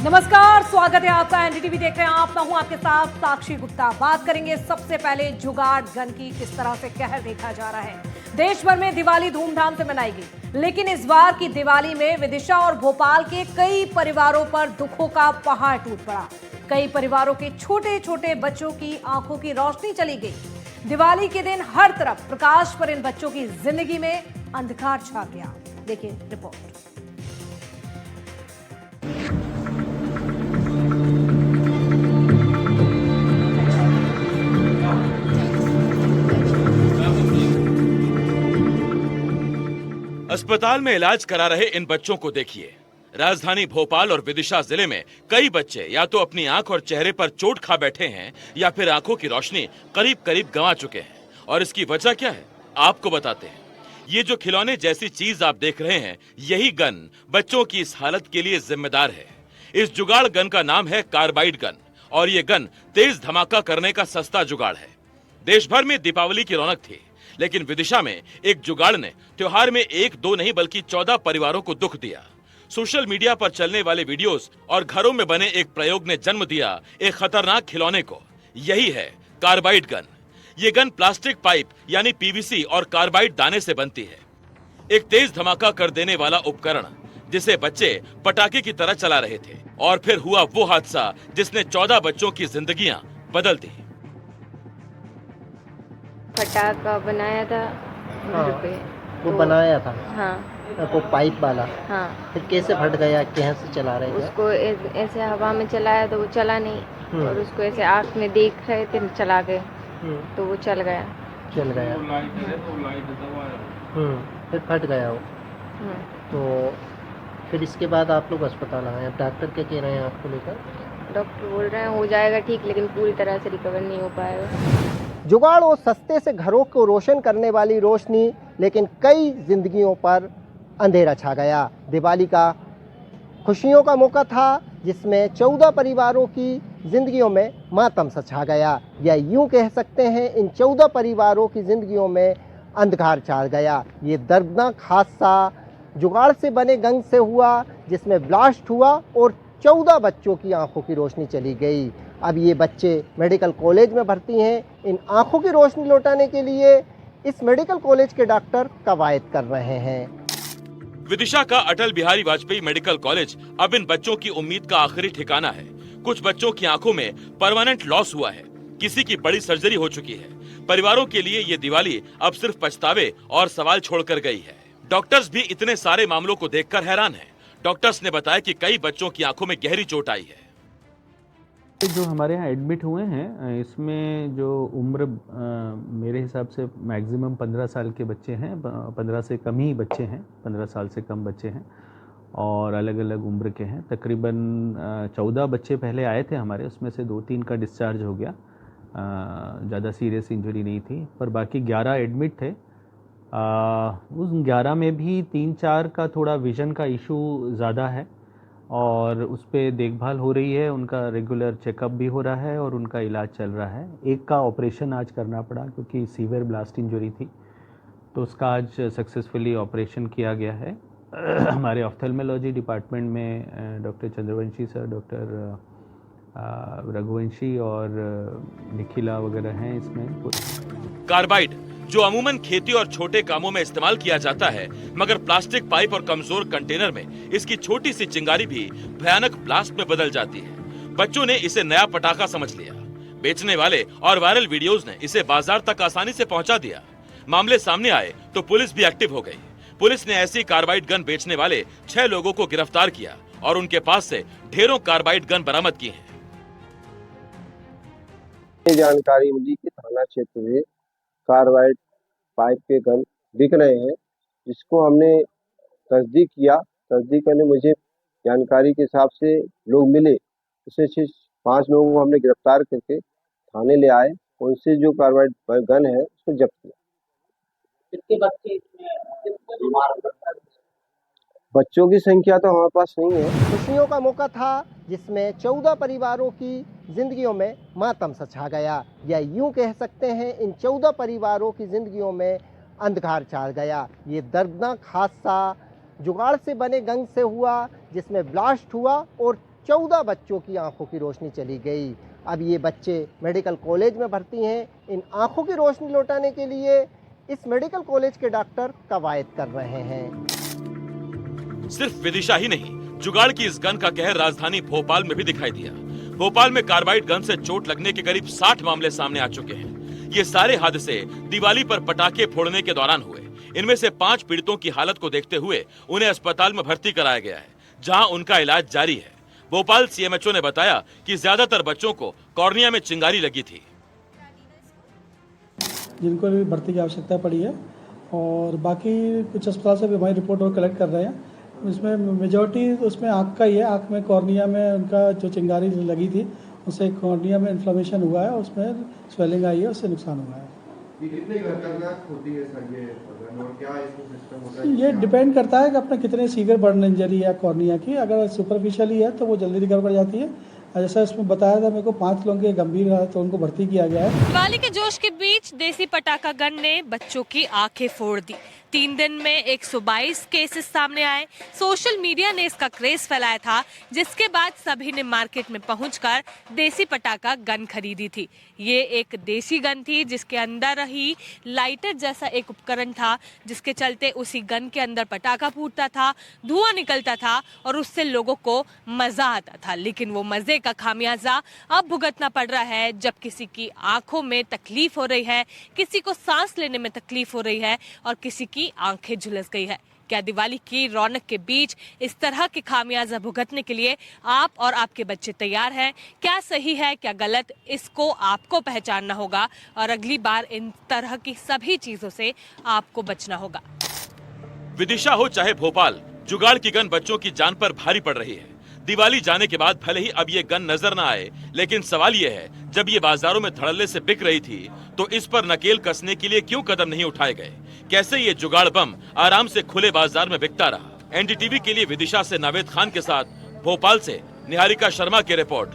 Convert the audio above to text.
नमस्कार, स्वागत है आपका। एनडीटीवी देख रहे हैं आप। मैं हूं आपके साथ साक्षी गुप्ता। बात करेंगे सबसे पहले जुगाड़ गन की। किस तरह से कहर देखा जा रहा है। देश भर में दिवाली धूमधाम से मनाई गई, लेकिन इस बार की दिवाली में विदिशा और भोपाल के कई परिवारों पर दुखों का पहाड़ टूट पड़ा। कई परिवारों के छोटे छोटे बच्चों की आंखों की रोशनी चली गई। दिवाली के दिन हर तरफ प्रकाश, पर इन बच्चों की जिंदगी में अंधकार छा गया। देखिए रिपोर्ट। अस्पताल में इलाज करा रहे इन बच्चों को देखिए। राजधानी भोपाल और विदिशा जिले में कई बच्चे या तो अपनी आंख और चेहरे पर चोट खा बैठे हैं या फिर आंखों की रोशनी करीब करीब गंवा चुके हैं। और इसकी वजह क्या है, आपको बताते हैं। ये जो खिलौने जैसी चीज आप देख रहे हैं, यही गन बच्चों की इस हालत के लिए जिम्मेदार है। इस जुगाड़ गन का नाम है कार्बाइड गन, और ये गन तेज धमाका करने का सस्ता जुगाड़ है। देश भर में दीपावली की रौनक थी, लेकिन विदिशा में एक जुगाड़ ने त्योहार में एक दो नहीं बल्कि 14 परिवारों को दुख दिया। सोशल मीडिया पर चलने वाले वीडियोस और घरों में बने एक प्रयोग ने जन्म दिया एक खतरनाक खिलौने को। यही है कार्बाइड गन। ये गन प्लास्टिक पाइप यानी पीवीसी और कार्बाइड दाने से बनती है। एक तेज धमाका कर देने वाला उपकरण जिसे बच्चे पटाखे की तरह चला रहे थे। और फिर हुआ वो हादसा जिसने 14 बच्चों की जिंदगियां बदल दी। पटाखा बनाया था घर पे। वो बनाया था। हाँ वो पाइप वाला। हाँ। फिर कैसे फट गया, कैसे चला रहे थे? उसको ऐसे हवा में चलाया तो वो चला नहीं, और उसको ऐसे आँख में देख रहे थे, चला गए तो वो चल गया। चल गया। फिर फट गया वो। तो फिर इसके बाद आप लोग अस्पताल आए। अब डॉक्टर क्या कह रहे हैं आपको लेकर? डॉक्टर बोल रहे हैं हो जाएगा ठीक, लेकिन पूरी तरह से रिकवर नहीं हो पाएगा। जुगाड़ और सस्ते से घरों को रोशन करने वाली रोशनी, लेकिन कई जिंदगियों पर अंधेरा छा गया। दिवाली का खुशियों का मौका था, जिसमें 14 परिवारों की जिंदगियों में मातम सा छा गया। या यूं कह सकते हैं, इन 14 परिवारों की जिंदगियों में अंधकार छा गया। ये दर्दनाक हादसा जुगाड़ से बने गन से हुआ, जिसमें ब्लास्ट हुआ और 14 बच्चों की आंखों की रोशनी चली गई। अब ये बच्चे मेडिकल कॉलेज में भर्ती हैं। इन आंखों की रोशनी लौटाने के लिए इस मेडिकल कॉलेज के डॉक्टर कवायद कर रहे हैं। विदिशा का अटल बिहारी वाजपेयी मेडिकल कॉलेज अब इन बच्चों की उम्मीद का आखिरी ठिकाना है। कुछ बच्चों की आंखों में परमानेंट लॉस हुआ है, किसी की बड़ी सर्जरी हो चुकी है। परिवारों के लिए ये दिवाली अब सिर्फ पछतावे और सवाल छोड़कर गई है। डॉक्टर्स भी इतने सारे मामलों को देखकर हैरान हैं। डॉक्टर्स ने बताया कि कई बच्चों की आंखों में गहरी चोट आई है। जो हमारे यहाँ एडमिट हुए हैं, इसमें जो उम्र मेरे हिसाब से मैक्सिमम 15 साल के बच्चे हैं। 15 से कम ही बच्चे हैं, 15 साल से कम बच्चे हैं, और अलग अलग उम्र के हैं। तकरीबन 14 बच्चे पहले आए थे हमारे, उसमें से 2-3 का डिस्चार्ज हो गया। ज़्यादा सीरियस इंजरी नहीं थी, पर बाकी 11 एडमिट थे। उस 11 में भी 3-4 का थोड़ा विज़न का इशू ज़्यादा है, और उस पर देखभाल हो रही है। उनका रेगुलर चेकअप भी हो रहा है और उनका इलाज चल रहा है। एक का ऑपरेशन आज करना पड़ा क्योंकि सीवियर ब्लास्ट इंजरी थी, तो उसका आज सक्सेसफुली ऑपरेशन किया गया है। हमारे ऑफ्थेल्मोलॉजी डिपार्टमेंट में doctor Chandravanshi sir, doctor Raghuvanshi और निखिला वगैरह हैं इसमें। कार्बाइड जो अमूमन खेती और छोटे कामों में इस्तेमाल किया जाता है, मगर प्लास्टिक पाइप और कमजोर कंटेनर में इसकी छोटी सी चिंगारी भी भयानक ब्लास्ट में बदल जाती है। बच्चों ने इसे नया पटाखा समझ लिया। बेचने वाले और वायरल वीडियोस ने इसे बाजार तक आसानी से पहुंचा दिया। मामले सामने आए तो पुलिस भी एक्टिव हो गई। पुलिस ने ऐसी कार्बाइड गन बेचने वाले 6 लोगों को गिरफ्तार किया और उनके पास से ढेरों कार्बाइड गन बरामद की है। जानकारी मिली कि थाना क्षेत्र में कार्बाइड पाइप के गन बिक रहे हैं, जिसको हमने तस्दीक किया। तस्दीक करने मुझे जानकारी के हिसाब से लोग मिले, उससे 5 लोगों को हमने गिरफ्तार करके थाने ले आए। उनसे जो कार्बाइड गन है उसको जब्त किया। कितने बच्चे बच्चों की संख्या तो हमारे पास नहीं है। खुशियों का मौका था, जिसमें 14 परिवारों की जिंदगियों में मातम सा छा गया। या यूं कह सकते हैं, इन 14 परिवारों की जिंदगियों में अंधकार छा गया। ये दर्दनाक हादसा जुगाड़ से बने गन से हुआ, जिसमें ब्लास्ट हुआ और 14 बच्चों की आंखों की रोशनी चली गई। अब ये बच्चे मेडिकल कॉलेज में भर्ती हैं। इन आंखों की रोशनी लौटाने के लिए इस मेडिकल कॉलेज के डॉक्टर कवायद कर रहे हैं। सिर्फ विदिशा ही नहीं, जुगाड़ की इस गन का कहर राजधानी भोपाल में भी दिखाई दिया। भोपाल में कार्बाइड गन से चोट लगने के करीब 60 मामले सामने आ चुके हैं। ये सारे हादसे दिवाली पर पटाखे फोड़ने के दौरान हुए। इनमें से 5 पीड़ितों की हालत को देखते हुए उन्हें अस्पताल में भर्ती कराया गया है, जहां उनका इलाज जारी है। भोपाल सीएमएचओ ने बताया कि ज्यादातर बच्चों को कॉर्निया में चिंगारी लगी थी, जिनको भी भर्ती की आवश्यकता पड़ी है, और बाकी कुछ अस्पताल से भी हमारी रिपोर्ट और कलेक्ट कर रहे हैं। इसमें मेजॉरिटी उसमें आँख का ही है। आँख में कॉर्निया में उनका जो चिंगारी लगी थी उससे कॉर्निया में इन्फ्लेमेशन हुआ है, उसमें स्वेलिंग आई है, उससे नुकसान हुआ है। ये कितने खतरनाक होती है सर ये गन, और क्या इसमें सिस्टम होता है? ये डिपेंड करता है कि अपने कितने सीवियर बर्न इंजरी है कॉर्निया की। अगर सुपरफिशियली है तो वो जल्दी रिकवर कर जाती है। जैसा इसमें बताया था मेरे को 5 लोगों के गंभीर है तो उनको भर्ती किया गया है। दिवाली के जोश के बीच देसी पटाखा गन ने बच्चों की आंखें फोड़ दी। 3 दिन में 122 केसेस सामने आए। सोशल मीडिया ने इसका क्रेज फैलाया था, जिसके बाद सभी ने मार्केट में पहुंचकर देसी पटाखा गन खरीदी थी। ये एक देसी गन थी जिसके अंदर ही लाइटर जैसा एक उपकरण था, जिसके चलते उसी गन के अंदर पटाखा फूटता था, धुआं निकलता था और उससे लोगों को मजा आता था। लेकिन वो मजे का खामियाजा अब भुगतना पड़ रहा है, जब किसी की आंखों में तकलीफ हो रही है, किसी को सांस लेने में तकलीफ हो रही है और किसी की आंखें झुलस गई है। क्या दिवाली की रौनक के बीच इस तरह के खामियाजा भुगतने के लिए आप और आपके बच्चे तैयार हैं? क्या सही है, क्या गलत, इसको आपको पहचानना होगा और अगली बार इन तरह की सभी चीजों से आपको बचना होगा। विदिशा हो चाहे भोपाल, जुगाड़ की गन बच्चों की जान पर भारी पड़ रही है। दिवाली जाने के बाद भले ही अब ये गन नजर न आए, लेकिन सवाल ये है, जब ये बाजारों में धड़ल्ले से बिक रही थी तो इस पर नकेल कसने के लिए क्यों कदम नहीं उठाए गए? कैसे ये जुगाड़ बम आराम से खुले बाजार में बिकता रहा? एनडीटीवी के लिए विदिशा से नावेद खान के साथ भोपाल से निहारिका शर्मा की रिपोर्ट।